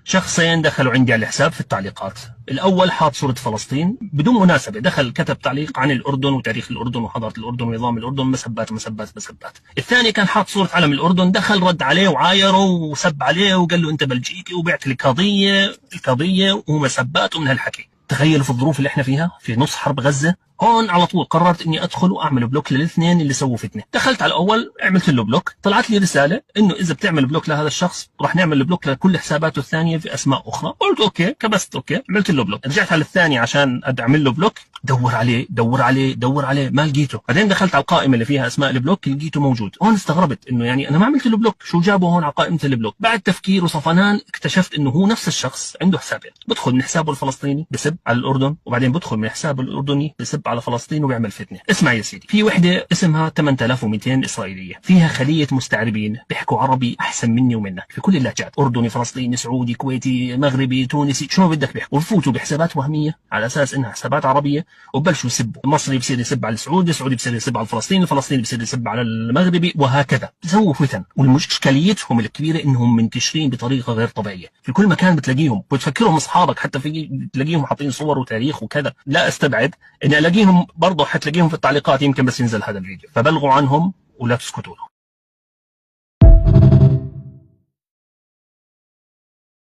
شخصين دخلوا عندي على الحساب في التعليقات. الاول حاط صوره فلسطين بدون مناسبه، دخل كتب تعليق عن الاردن وتاريخ الاردن وحضاره الاردن ونظام الاردن، مسبات مسبات مسبات. الثاني كان حاط صوره علم الاردن، دخل رد عليه وعايره وسب عليه وقال له انت بلجيكي وبعت لي القضيه ومسبات ومن هالحكي. تخيلوا في الظروف اللي احنا فيها في نص حرب غزه. هون على طول قررت اني ادخل واعمل بلوك للاثنين اللي سووا فتنه. دخلت على الاول عملت له بلوك، طلعت لي رساله انه اذا بتعمل بلوك لهذا الشخص راح نعمل بلوك لكل حساباته الثانيه في اسماء اخرى. قلت اوكي، كبست اوكي، عملت له بلوك. رجعت على الثاني عشان اعمل له بلوك، دور عليه دور عليه دور عليه ما لقيته. بعدين دخلت على القائمه اللي فيها اسماء البلوك، لقيته موجود. هون استغربت انه يعني انا ما عملت له بلوك، شو جابه هون على قائمه البلوك؟ بعد تفكير وصفنان اكتشفت انه هو نفس الشخص عنده حسابين، بدخل من حسابه الفلسطيني بسب على الاردن، وبعدين بدخل من حسابه الاردني بسب على فلسطين وبيعمل فتنه. اسمع يا سيدي، في وحده اسمها 8200 اسرائيليه، فيها خليه مستعربين بيحكوا عربي احسن مني ومنك في كل اللهجات، اردني فلسطيني سعودي كويتي مغربي تونسي، شو بدك بيحكوا، وبفوتوا بحسابات وهميه على اساس انها حسابات عربيه وبلشوا يسبوا. المصري بصير يسب على السعودي، السعودي بصير يسب على الفلسطيني، الفلسطيني بصير يسب على المغربي، وهكذا بيسووا فتن. والمشكليتهم الكبيره انهم منتشرين بطريقه غير طبيعيه، في كل مكان بتلاقيهم، بتفكرهم اصحابك، حتى في تلاقيهم حاطين صور وتاريخ وكذا. لا استبعد اني الاقيهم برضه، حتلاقيهم في التعليقات يمكن بس ينزل هذا الفيديو، فبلغوا عنهم ولا تسكتوا.